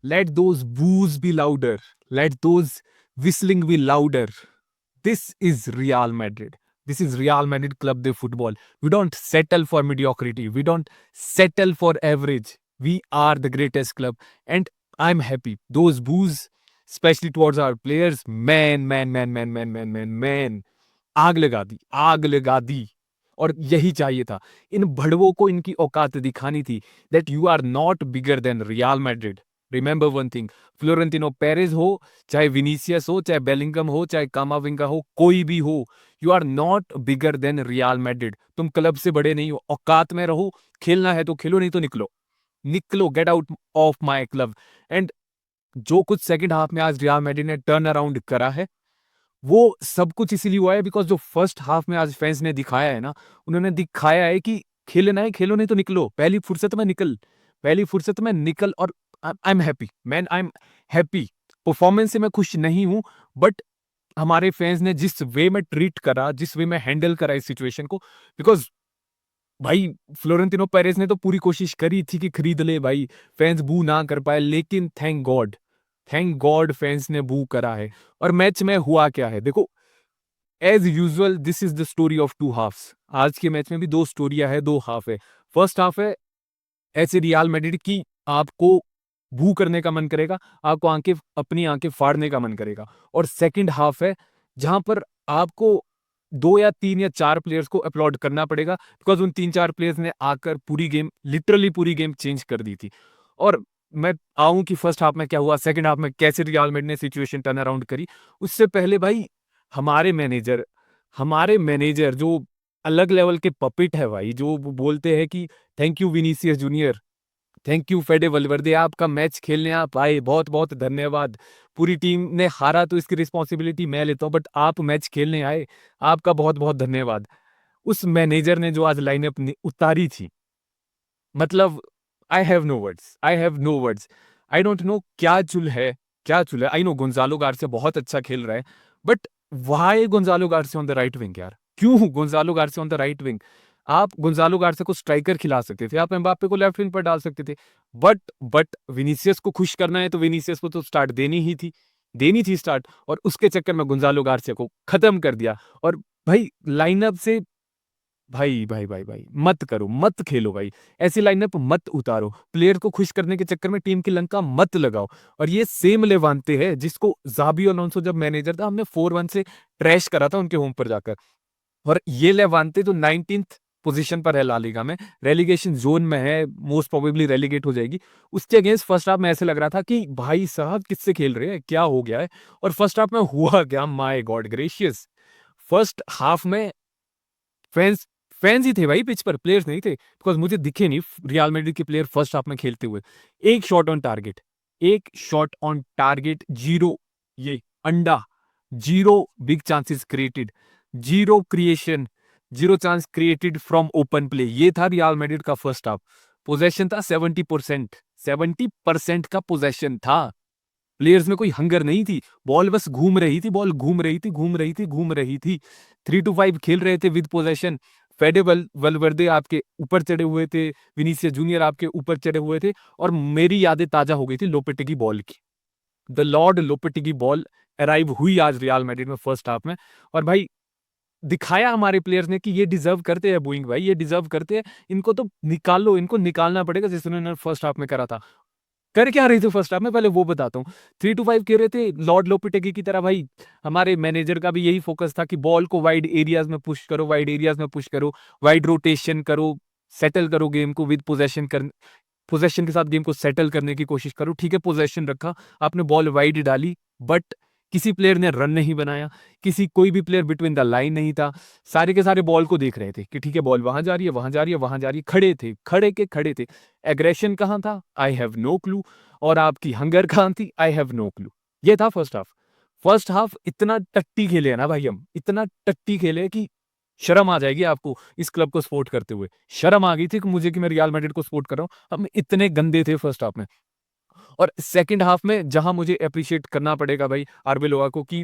Let those boos be louder. Let those whistling be louder. This is Real Madrid. This is Real Madrid Club de Football. We don't settle for mediocrity. We don't settle for average. We are the greatest club. And I'm happy. Those boos, especially towards our players, man. आग लगा दी, आग लगा दी। और यही चाहिए था। इन भड़वों को इनकी औकात दिखानी थी that you are not bigger than Real Madrid. Remember one thing, Florentino Perez हो, चाहे विनीसियस हो, चाहे बेलिंगम हो, चाहे कामाविंगा हो, कोई भी हो, you are not bigger than Real Madrid. तुम क्लब से बड़े नहीं हो, औकात में रहो। खेलना है तो खेलो, नहीं तो निकलो, निकलो, get out of my club. And जो कुछ सेकंड हाफ में आज रियल मैड्रिड ने टर्न अराउंड करा है, वो सब कुछ इसीलिए हुआ है बिकॉज जो फर्स्ट हाफ में आज फैंस ने दिखाया है ना, उन्होंने दिखाया है कि खेलना है खेलो, नहीं तो निकलो, पहली फुर्सत में निकल, पहली फुर्सत में निकल। और I am happy man, I am happy. Performance से मैं खुश नहीं हूं, बट हमारे फैंस ने जिस वे में ट्रीट करा, जिस वे में हैंडल करा इस सिचुएशन को, बिकॉज भाई फ्लोरेंटिनो पेरेस ने तो पूरी कोशिश करी थी कि खरीद ले भाई, फैंस बू ना कर पाए, लेकिन थैंक गॉड फैंस ने बू करा है। और मैच में हुआ क्या है देखो, as usual this is the story of two halves. आज के मैच में भी दो स्टोरियां है, दो हाफ है। फर्स्ट हाफ है ऐसे रियल मैड्रिड की, आपको बू करने का मन करेगा, आपको अपनी आंखें फाड़ने का मन करेगा। और सेकंड हाफ है जहां पर आपको दो या तीन या चार प्लेयर्स को अपलॉड करना पड़ेगा, बिकॉज उन तीन चार प्लेयर्स ने आकर पूरी गेम, लिटरली पूरी गेम चेंज कर दी थी। और मैं आऊं कि फर्स्ट हाफ में क्या हुआ, सेकंड हाफ में कैसे रियल मैड्रिड ने सिचुएशन टर्न अराउंड करी। उससे पहले भाई, हमारे मैनेजर हमारे मैनेजर जो अलग लेवल के पपिट है भाई, जो वो बोलते हैं कि thank you Vinicius junior, thank you फेडे वलवर्दे, आपका मैच खेलने आप आए, बहुत बहुत धन्यवाद। पूरी टीम ने हारा तो इसकी रिस्पॉन्सिबिलिटी मैं लेता हूँ, बट आप मैच खेलने आए, आपका बहुत बहुत धन्यवाद। उस मैनेजर ने जो आज लाइनअप उतारी थी, मतलब I have no words, I have no words. I don't know क्या चुल है, क्या चुल है। आई नो गोंजालो गार्सिया बहुत अच्छा खेल रहा है, but why Gonzalo Garcia on the right wing यार? क्यों Gonzalo Garcia on the right wing? आप गोंजालो गार्सिया को स्ट्राइकर खिला सकते थे, आप एम्बाप्पे को लेफ्ट विंग पर डाल सकते थे। बट विनीसियस को खुश करना है तो विनीसियस को तो स्टार्ट देनी थी स्टार्ट, और उसके चक्कर में गोंजालो गार्सिया को खत्म कर दिया। और भाई लाइनअप से, भाई मत करो, मत खेलो भाई, ऐसी लाइनअप मत उतारो, प्लेयर को खुश करने के चक्कर में टीम की लंका मत लगाओ। और ये सेम लेवांते है जिसको जाबी अलोंसो जब मैनेजर था, हमने 4-1 से ट्रैश करा था उनके होम पर जाकर। और ये लेवांते जो 19th पोजीशन पर है ला लीगा में, रेलीगेशन जोन में है, मोस्ट प्रोबेबली रेलीगेट हो जाएगी। उसके अगेंस्ट फर्स्ट हाफ में ऐसे लग रहा था कि भाई साहब किससे खेल रहे हैं, क्या हो गया है। और फर्स्ट हाफ में हुआ क्या, my god gracious, first half में फैंस फैंस ही थे भाई पिच पर, प्लेयर्स नहीं थे, बिकॉज मुझे दिखे नहीं रियल मैड्रिड के प्लेयर फर्स्ट हाफ में खेलते हुए। एक शॉट ऑन टारगेट, एक शॉट ऑन टारगेट, जीरो, ये अंडा, zero big chances created, zero creation, zero chance created from open play. ये था रियल मैड्रिड का फर्स्ट हाफ। पोजेशन था 70%, 70% का पोजेशन था। प्लेयर्स में कोई हंगर नहीं थी, बॉल बस घूम रही थी, बॉल घूम रही थी। 3-5 खेल रहे थे विद पोजेशन। फेडे वलवर्दे आपके ऊपर चढ़े हुए थे, विनीसियस जूनियर आपके ऊपर चढ़े हुए थे। और मेरी यादें ताजा हो गई थी लोपेटेगी बॉल की। द लॉर्ड लोपेटेगी बॉल अराइव हुई आज रियल मैड्रिड में फर्स्ट हाफ में। और भाई दिखाया हमारे प्लेयर्स ने कि ये डिजर्व करते हैं बूइंग, भाई ये डिजर्व करते हैं, इनको तो निकालो, इनको निकालना पड़ेगा जैसे उन्होंने फर्स्ट हाफ में करा था। कर क्या रहे थे फर्स्ट हाफ में, पहले वो बताता हूँ। 3-5 खेल रहे थे लॉर्ड लोपेटेगी की तरह भाई। हमारे मैनेजर का भी यही फोकस था कि बॉल को वाइड एरियाज में पुश करो, वाइड एरियाज में पुश करो, वाइड रोटेशन करो, सेटल करो गेम को विद पोजेशन के साथ गेम को सेटल करने की कोशिश करो। ठीक है, पोजेशन रखा, आपने बॉल वाइड डाली, बट किसी प्लेयर ने रन नहीं बनाया, कोई भी प्लेयर बिटवीन द लाइन नहीं था। सारे के सारे बॉल को देख रहे थे कि ठीक है बॉल वहां जा रही है, वहां जा रही है, वहां जा रही है, खड़े थे। एग्रेशन कहाँ था, आई हैव नो क्लू। और आपकी हंगर कहाँ थी, आई हैव नो क्लू। ये था फर्स्ट हाफ। फर्स्ट हाफ इतना टट्टी खेले है ना भाई, हम इतना टट्टी खेले कि शर्म आ जाएगी आपको इस क्लब को सपोर्ट करते हुए। शर्म आ गई थी कि मुझे कि मैं रियल मैड्रिड को सपोर्ट कर रहा हूँ, हम इतने गंदे थे फर्स्ट हाफ में। और सेकंड हाफ में जहां मुझे अप्रिशिएट करना पड़ेगा भाई आरबेलोआ को, कि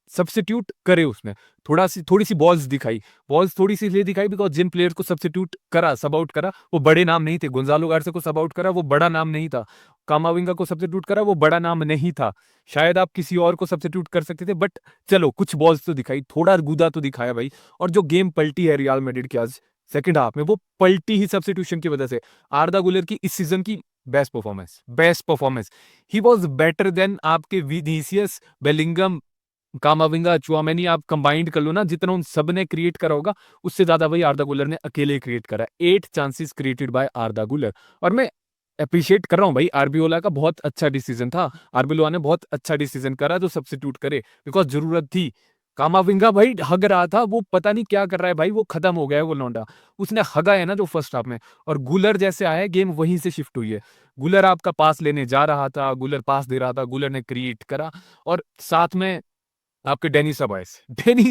सब्स्टिट्यूट करे उसने, थोड़ी-सी बॉल्स दिखाई। बॉल्स थोड़ी-सी इसलिए दिखाई बिकॉज़ जिन प्लेयर्स को सब्स्टिट्यूट करा, सब आउट करा, वो बड़े नाम नहीं थे। गोंज़ालो गार्सिया को सब आउट करा, वो बड़ा नाम नहीं था। कामाविंगा को सब्स्टिट्यूट करा, वो बड़ा नाम नहीं था। शायद आप किसी और को सब्स्टिट्यूट कर सकते थे, बट चलो कुछ बॉल्स तो दिखाई, थोड़ा गूदा तो दिखाया भाई। और जो गेम पलटी है रियल मैड्रिड की आज सेकंड हाफ में, वो पलटी ही सब्स्टिट्यूशन की वजह से। आर्दा गुलर की इस सीज़न की best performance. He was better than आपके विनीसियस, बेलिंगम, कामाविंगा, चुआमेनी आप कंबाइंड कर लो ना, जितना उन सब ने क्रिएट करा होगा, उससे ज़्यादा वही आर्दा गुलर ने अकेले क्रिएट करा। 8 चांसेस क्रिएटेड बाय आर्दा गुलर। और मैं एप्रिशिएट कर रहा हूँ भाई, आरबीओला का बहुत अच्छा डिसीजन था। आरबीओला ने बहुत अच्छा डिसीजन करा जो सब्स्टिट्यूट करे, बिकॉज़ ज़रूरत थी। कामाविंगा भाई हग रहा था, वो पता नहीं क्या कर रहा है भाई, वो खत्म हो गया है वो लौंडा। उसने हगा है ना जो फर्स्ट हाफ में, और गुलर जैसे आया है, गेम वहीं से शिफ्ट हुई है। गुलर आपका पास लेने जा रहा था, गुलर पास दे रहा था, गुलर ने क्रिएट करा, और साथ में आपके डेनी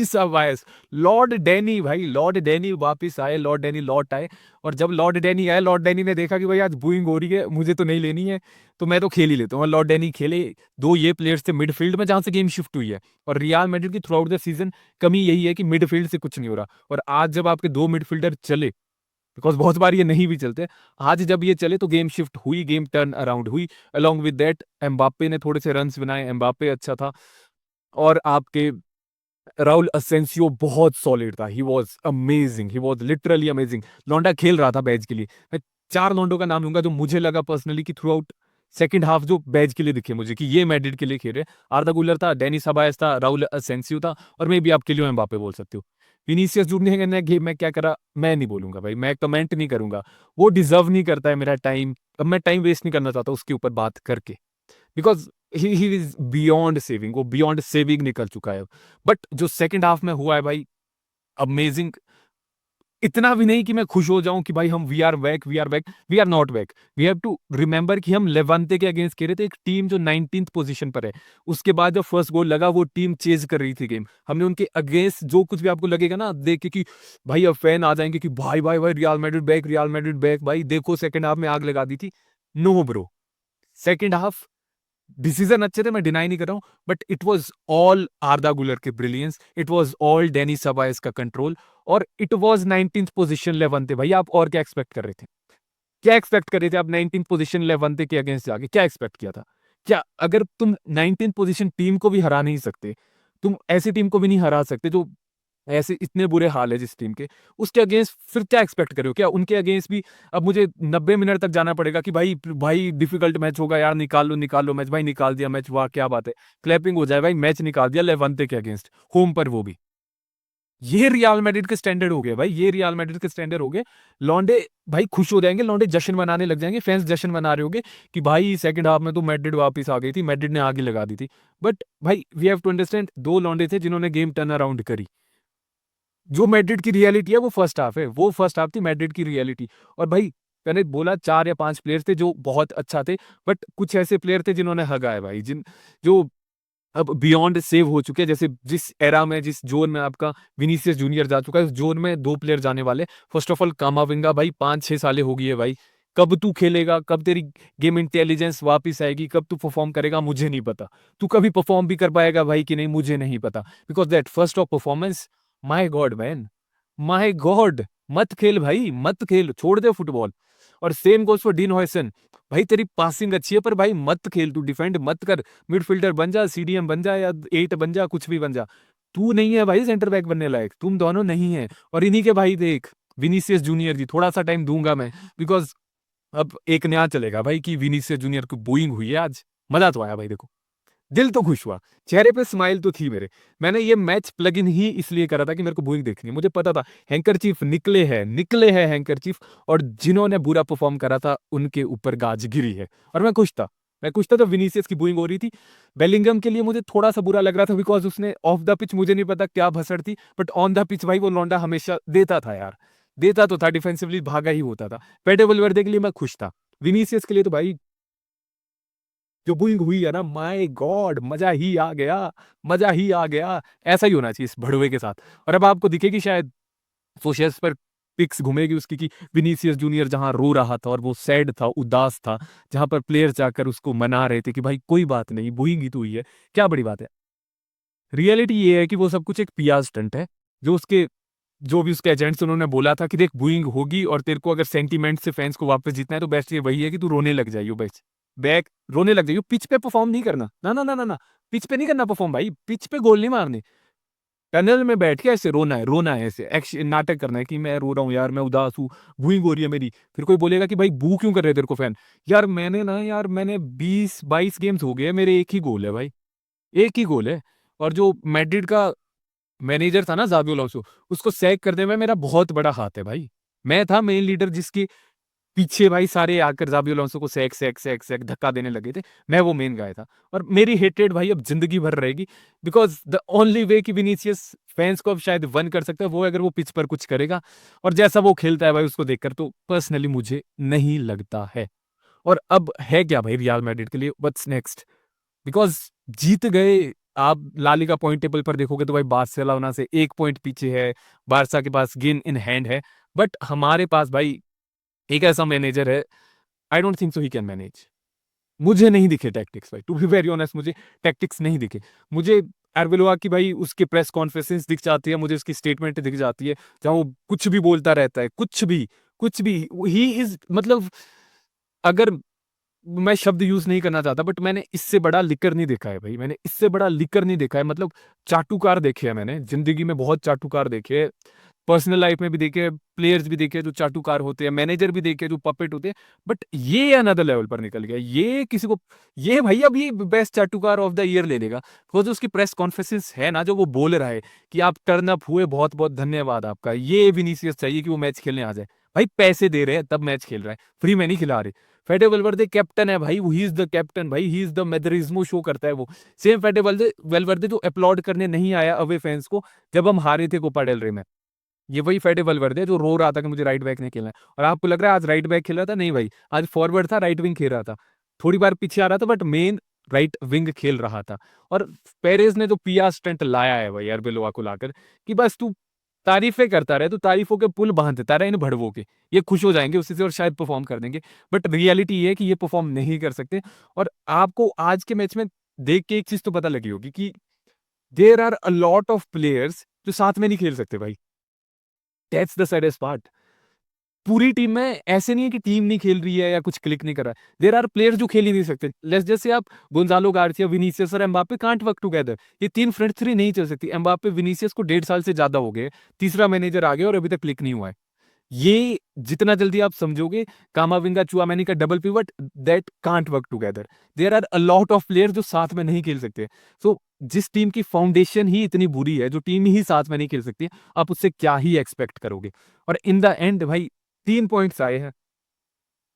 सबायस, लॉर्ड डैनी भाई, लॉर्ड डैनी वापस आए, लॉर्ड डैनी लौट आए। और जब लॉर्ड डैनी आए, लॉर्ड डैनी ने देखा कि भाई आज बूइंग हो रही है, मुझे तो नहीं लेनी है, तो मैं तो खेल ही लेता हूँ। और लॉर्ड डैनी खेले। 2 ये प्लेयर्स थे मिडफील्ड में जहाँ से गेम शिफ्ट हुई है। और रियल मैड्रिड की थ्रू आउट द सीजन कमी यही है कि मिडफील्ड से कुछ नहीं हो रहा। और आज जब आपके 2 मिडफील्डर चले, बिकॉज़ बहुत बार ये नहीं भी चलते, आज जब ये चले तो गेम शिफ्ट हुई, गेम टर्न अराउंड हुई। अलोंग विद दैट एम्बाप्पे ने थोड़े से रन्स बनाए, एम्बाप्पे अच्छा था। और आपके राउल असेंसियो बहुत सॉलिड था। He was amazing, he was literally amazing. लौंडा खेल रहा था बैज के लिए। मैं 4 लौंडों का नाम लूँगा जो मुझे लगा पर्सनली कि थ्रू आउट सेकंड हाफ जो बैज के लिए दिखे मुझे कि ये मैड्रिड के लिए खेल रहे हैं। आर्दा गुलर था, डेनी सेबायोस था, राउल असेंसियो था, और मे बी आप किलियन एम्बाप्पे बोल सकते हो। विनीसियस जूनियर ने गेम में क्या करा, मैं नहीं बोलूँगा भाई, मैं कमेंट नहीं करूँगा। वो डिज़र्व नहीं करता है मेरा टाइम। अब मैं टाइम वेस्ट नहीं करना चाहता उसके ऊपर बात करके। Because he is beyond saving, वो बियॉन्ड सेविंग निकल चुका है अब। बट जो सेकंड हाफ में हुआ है भाई, अमेजिंग। इतना भी नहीं कि मैं खुश हो जाऊँ कि भाई हम we are back, we are not back. We have to remember कि हम लेवांते के अगेंस्ट खेल रहे थे, एक टीम जो 19th पोज़ीशन पर है। उसके बाद जब फर्स्ट गोल लगा, वो टीम चेज़ कर रही थी गेम। हमने उनके अगेंस्ट जो कुछ भी आपको लगेगा ना देख के कि भाई अब फैन आ जाएँगे कि भाई रियल मैड्रिड बैक, भाई देखो सेकंड हाफ में आग लगा दी थी। No bro, second half decision अच्छे थे, मैं डिनाई नहीं कर रहा हूँ, but it was all Arda Guler के brilliance, it was all Dani Ceballos का कंट्रोल, और it was 19th position Levante. भाई आप और क्या एक्सपेक्ट कर रहे थे? क्या एक्सपेक्ट कर रहे थे आप 19th पोजीशन लेवंते के अगेंस्ट जाके? क्या एक्सपेक्ट किया था? क्या अगर तुम 19th पोजीशन टीम को भी हरा नहीं सकते, तुम ऐसी टीम को भी नहीं हरा सकते जो ऐसे इतने बुरे हाल है जिस टीम के, उसके अगेंस्ट फिर क्या एक्सपेक्ट कर रहे हो? क्या उनके अगेंस्ट भी अब मुझे 90 मिनट तक जाना पड़ेगा कि भाई भाई डिफिकल्ट मैच होगा यार, निकाल लो मैच, भाई निकाल दिया मैच, वाह क्या बात है। क्लैपिंग हो जाए भाई, मैच निकाल दिया लेवांते के अगेंस्ट, होम पर वो भी। ये रियल मैड्रिड के स्टैंडर्ड हो गए भाई, ये रियल मैड्रिड के स्टैंडर्ड हो गए। लौंडे भाई खुश हो जाएँगे, लौंडे जश्न मनाने लग जाएँगे, फैन्स जश्न मना रहे होंगे कि भाई सेकंड हाफ में तो मैड्रिड वापस आ गई थी, मैड्रिड ने आग ही लगा दी थी। बट भाई वी हैव टू अंडरस्टैंड 2 लौंडे थे जिन्होंने गेम टर्न अराउंड करी। जो मैड्रिड की रियलिटी है वो फर्स्ट हाफ है, वो फर्स्ट हाफ थी मैड्रिड की रियलिटी। और भाई मैंने बोला 4 या 5 प्लेयर थे जो बहुत अच्छा थे, बट कुछ ऐसे प्लेयर थे जिन्होंने हगा है भाई, जो अब बियॉन्ड सेव हो चुके हैं। जैसे जिस एरा में, जिस ज़ोन में आपका विनीसियस जूनियर जा चुका है, उस ज़ोन में 2 प्लेयर जाने वाले। फर्स्ट ऑफ ऑल कामाविंगा भाई 5-6 सालें हो गई है भाई। कब तू खेलेगा, कब तेरी गेम इंटेलिजेंस वापस आएगी, कब तू परफॉर्म करेगा मुझे नहीं पता। तू कभी परफॉर्म भी कर पाएगा भाई कि नहीं मुझे नहीं पता। Because that first of performance, my God man, my God! मत खेल भाई, मत खेल, छोड़ दे फुटबॉल। और same goes for dean Huijsen. भाई तेरी पासिंग अच्छी है पर भाई मत खेल, तू डिफेंड मत कर। मिडफील्डर बन जा, सीडीएम बन जा, या 8 बन जा, कुछ भी बन जा। तू नहीं है भाई सेंटर बैक बनने लायक, तुम दोनों नहीं हैं। और इन्हीं के भाई देख, विनीसियस जूनियर जी, थोड़ा-सा टाइम दूँगा मैं, बिकॉज़ अब एक नया चलेगा भाई कि विनीसियस जूनियर की बूइंग हुई है आज। मज़ा तो आया भाई देखो। दिल तो खुश हुआ, चेहरे पे स्माइल तो थी मेरे। मैंने ये मैच प्लग इन ही इसलिए करा था कि मेरे को बूइंग देखनी है। मुझे पता था हैंकरचीफ निकले हैं हैंकरचीफ, और जिन्होंने बुरा परफ़ॉर्म करा था उनके ऊपर गाज गिरी है। और मैं खुश था। मैं खुश था तो विनीसियस की बूइंग हो रही थी। बेलिंगम के लिए मुझे थोड़ा-सा बुरा लग रहा था बिकॉज़ उसने ऑफ द पिच मुझे नहीं पता क्या भसड़ थी, बट ऑन द पिच भाई वो लौंडा हमेशा देता था यार। देता तो था, डिफेंसिवली भागा ही होता था। पेड्रो वल्वेर्दे के लिए मैं खुश था। विनीसियस के लिए तो भाई जो बूइंग हुई है ना, माय गॉड! मज़ा ही आ गया। ऐसा ही होना चाहिए इस भड़वे के साथ। और अब आपको दिखेगी शायद सोशल्स पर पिक्स घूमेगी उसकी कि विनीसियस जूनियर जहाँ रो रहा था और वो सैड था, उदास था, जहाँ पर प्लेयर्स जाकर उसको मना रहे थे कि भाई कोई बात नहीं, बूइंग ही तो हुई है, क्या बड़ी बात है। रियलिटी ये है कि वो सब कुछ एक पीआर स्टंट है, जो भी उसके एजेंट्स उन्होंने बोला था कि देख बूइंग होगी और तेरे को अगर सेंटीमेंट से फैंस को वापस जीतना है तो बेस्ट ये वही है कि तू रोने लग जाइयो बस। बैक रोने लग जाइयो, पिच पे परफॉर्म नहीं करना। ना, ना, ना, ना, ना, पिच पे नहीं करना परफॉर्म भाई, पिच पे गोल नहीं मारने। टनल में बैठ के ऐसे रोना है ऐसे नाटक करना है कि मैं रो रहा हूँ यार, मैं उदास हूँ, बूइंग हो रही है मेरी। फिर कोई बोलेगा कि भाई बू क्यों कर रहे हैं तेरे को फैन? यार मैंने 20-22 गेम्स हो गए, मेरे एक ही गोल है भाई, एक ही गोल है। और जो मैड्रिड का मैनेजर था ना ज़ाबी अलोंसो, उसको सैक करने में मेरा बहुत बड़ा हाथ है भाई। मैं था मेन लीडर जिसके पीछे भाई सारे आकर ज़ाबी अलोंसो को सैक धक्का देने लगे थे। मैं वो मेन गाय था और मेरी हेट्रेड भाई अब ज़िंदगी भर रहेगी, बिकॉज़ द ओनली वे कि विनीसियस फैन्स को अब शायद वन कर सकता है वो है अगर वो पिच पर कुछ करेगा। और जैसा वो खेलता है भाई उसको देखकर तो पर्सनली मुझे नहीं लगता है। और अब है क्या भाई रियल मैड्रिड के लिए, व्हाट्स नेक्स्ट? बिकॉज़ जीत गए। आप ला लीगा पॉइंट टेबल पर देखोगे तो भाई बार्सिलोना से 1 पॉइंट पीछे है, बार्सा के पास गेम इन हैंड है। बट हमारे पास भाई एक ऐसा मैनेजर है, I don't think so he can manage. मुझे नहीं दिखे टैक्टिक्स भाई, टू बी वेरी ऑनेस्ट मुझे टैक्टिक्स नहीं दिखे। मुझे अरबिलोआ की भाई उसकी प्रेस कॉन्फ्रेंसेस दिख जाती है, मुझे उसकी स्टेटमेंट दिख जाती है, जहाँ वो कुछ भी बोलता रहता है, कुछ भी। ही इज़ मतलब अगर मैं शब्द यूज़ नहीं करना चाहता बट मैंने इससे बड़ा लिकर नहीं देखा है भाई, मैंने इससे बड़ा लिकर नहीं देखा है। मतलब चाटुकार देखे हैं मैंने, ज़िंदगी में बहुत चाटुकार देखे हैं। पर्सनल लाइफ़ में भी देखे हैं, प्लेयर्स भी देखे हैं जो चाटुकार होते हैं, मैनेजर भी देखे हैं जो पपेट होते हैं। बट ये अनदर लेवल पर निकल गया। ये भाई अब ये बेस्ट चाटुकार ऑफ द ईयर ले लेगा। बिकॉज़ उसकी प्रेस कॉन्फ्रेंसेस है ना जो वो बोल रहा है कि आप टर्न अप हुए, बहुत-बहुत धन्यवाद आपका। ये विनीसियस चाहिए कि वो मैच खेलने आ जाए। भाई पैसे दे रहे हैं तब मैच खेल रहा है, फ्री में नहीं खिला रहे। फेडे वेलवर्दे कैप्टन है भाई, ही इज़ द कैप्टन भाई, ही इज़ द मैड्रिज्मो शो करता है वो। सेम फेडे वेलवर्दे जो अपलॉड करने नहीं आया अवे फैन्स को जब हम हारे थे कोपा डेल रे में। ये वही फेडे वेलवर्दे है जो रो रहा था कि मुझे राइट बैक नहीं खेलना है। और आपको लग रहा है आज राइट बैक खेल रहा था? नहीं भाई, आज फॉरवर्ड था, राइट विंग खेल रहा था। थोड़ी बार पीछे आ रहा था बट मेन राइट विंग खेल रहा था। और पेरेज़ ने जो पीआर स्टंट लाया है भाई arbeloa को लाकर कि बस तू तारीफ़ें करता रहे, तू तारीफ़ों के पुल बाँध देता रहे इन भड़वों के। ये खुश हो जाएँगे उसी से और शायद परफ़ॉर्म कर देंगे। बट रियलिटी ये है कि ये परफ़ॉर्म नहीं कर सकते। और आपको आज के मैच में देख के एक चीज़ तो पता लगी होगी कि there are a lot of players जो साथ में नहीं खेल सकते भाई। That's the saddest part. पूरी टीम में ऐसे नहीं है कि टीम नहीं खेल रही है या कुछ क्लिक नहीं कर रहा है। देयर आर प्लेयर्स जो खेल ही नहीं सकते। लेट्स जस्ट से आप गोंजालो गार्सिया, विनीसियस और एम्बाप्पे कांट वर्क टुगेदर। ये 3 फ्रंट थ्री नहीं चल सकती। एम्बाप्पे, विनीसियस को 1.5 साल से ज़्यादा हो गए। तीसरा मैनेजर आ गया और अभी तक क्लिक नहीं हुआ है। ये जितना जल्दी आप समझोगे कामाविंगा, चुआमेनी का double pivot that can't work together. There are a lot of players जो साथ में नहीं खेल सकते। सो जिस टीम की फाउंडेशन ही इतनी बुरी है, जो टीम ही साथ में नहीं खेल सकती, आप उससे क्या ही एक्सपेक्ट करोगे? और इन द एंड भाई 3 पॉइंट्स आए हैं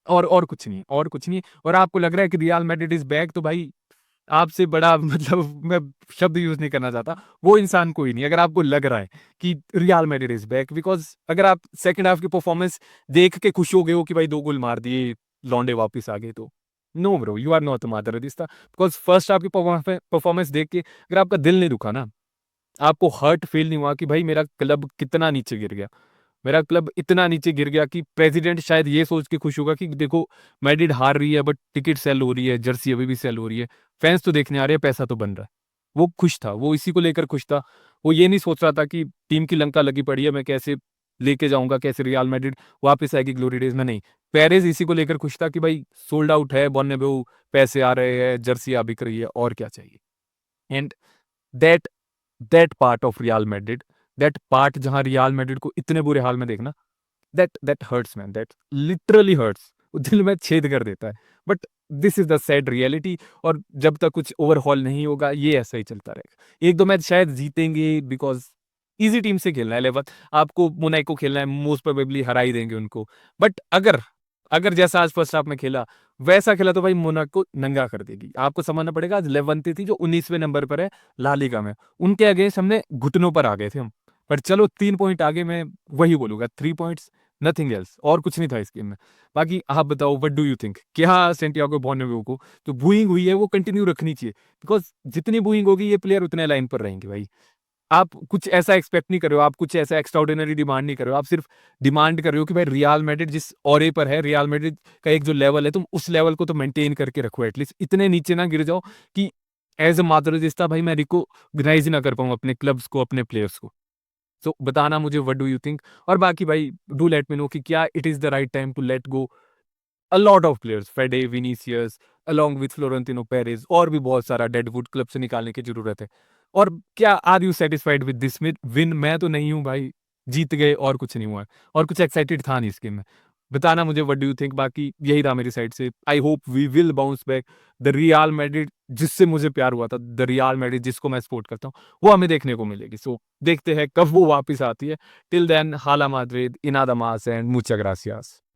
और कुछ नहीं है, और कुछ नहीं है। और आपको लग रहा है कि रियल मैड्रिड इज़ बैक तो भाई आपसे बड़ा मतलब मैं शब्द यूज़ नहीं करना चाहता, वो इंसान कोई नहीं। अगर आपको लग रहा है कि real Madrid is back, because अगर आप सेकंड हाफ की परफॉर्मेंस देख के खुश हो गए हो कि भाई 2 गोल मार दिए, लौंडे वापस आ गए तो no bro, you are not मादरदिस्ता। बिकॉज़ फर्स्ट हाफ की परफॉर्मेंस देख के अगर आपका दिल नहीं दुखा ना, आपको हर्ट फील नहीं हुआ कि भाई मेरा क्लब कितना नीचे गिर गया। मेरा क्लब इतना नीचे गिर गया कि प्रेसिडेंट शायद ये सोच के खुश होगा कि देखो मैड्रिड हार रही है बट टिकट सेल हो रही है, जर्सी अभी भी सेल हो रही है, फैंस तो देखने आ रहे हैं, पैसा तो बन रहा है। वो खुश था, वो इसी को लेकर खुश था। वो ये नहीं सोच रहा था कि टीम की लंका लगी पड़ी है, मैं कैसे लेके जाऊँगा, कैसे रियल मैड्रिड वापस आएगी ग्लोरी डेज़ में, नहीं। पेरेज़ इसी को लेकर खुश था कि भाई सोल्ड आउट है बर्नाब्यू, पैसे आ रहे हैं, जर्सियाँ बिक रही है, और क्या चाहिए? And that that part of Real Madrid, that part जहाँ रियल मैड्रिड को इतने बुरे हाल में देखना, that hurts man, that literally hurts. वो दिल में छेद कर देता है। But this is the sad reality. और जब तक कुछ ओवरहॉल नहीं होगा ये ऐसा ही चलता रहेगा। 1-2 मैच शायद जीतेंगे बिकॉज़ ईज़ी टीम से खेलना है। 11 आपको मोनाको खेलना है, मोस्ट प्रोबेबली हरा ही देंगे उनको। बट अगर अगर जैसा आज फर्स्ट हाफ में खेला, वैसा खेला तो भाई मोनाको नंगा कर देगी। आपको समझना पड़ेगा आज लेवेंते थी जो 19वें नंबर पर है ला लीगा में। उनके अगेंस्ट हमने घुटनों पर आ गए थे हम। पर चलो 3 पॉइंट आगे मैं वही बोलूँगा, 3 पॉइंट्स नथिंग एल्स, और कुछ नहीं था इस गेम में। बाकी आप बताओ व्हाट डू यू थिंक? क्या सैंटियागो बर्नाब्यू को जो बूइंग हुई है वो कंटिन्यू रखनी चाहिए? बिकॉज़ जितनी बूइंग होगी ये प्लेयर उतने लाइन पर रहेंगे भाई। आप कुछ ऐसा एक्सपेक्ट नहीं कर रहे हो, आप कुछ ऐसा एक्स्ट्राऑर्डिनरी डिमांड नहीं कर रहे हो, आप सिर्फ डिमांड कर रहे हो कि भाई रियल मैड्रिड जिस औरे पर है, रियल मैड्रिड का एक जो लेवल है तुम उस लेवल को तो मेंटेन करके रखो, एटलीस्ट इतने नीचे ना गिर जाओ कि एज अ माद्रिदिस्ता भाई मैं रिकॉग्नाइज ना कर पाऊँ अपने क्लब्स को, अपने प्लेयर्स को। सो बताना मुझे व्हाट डू यू थिंक? और बाकी भाई डू लेट मी नो कि क्या it is the right time to let go a lot of players, Fede, Vinicius, along with Florentino Perez, और भी बहुत सारा डेडवुड क्लब से निकालने की ज़रूरत है। और क्या are you satisfied with this win? मैं तो नहीं हूँ भाई, जीत गए और कुछ नहीं हुआ है, और कुछ एक्साइटेड था नहीं इस गेम में। बताना मुझे व्हाट डू यू थिंक? बाकी यही था मेरी साइड से। I hope we will bounce back. The Real Madrid जिससे मुझे प्यार हुआ था, द रियल मैड्रिड जिसको मैं सपोर्ट करता हूँ, वो हमें देखने को मिलेगी। सो देखते हैं कब वो वापस आती है। टिल देन हाला माद्रिद, इनादा मास एंड मुचा ग्रासियास।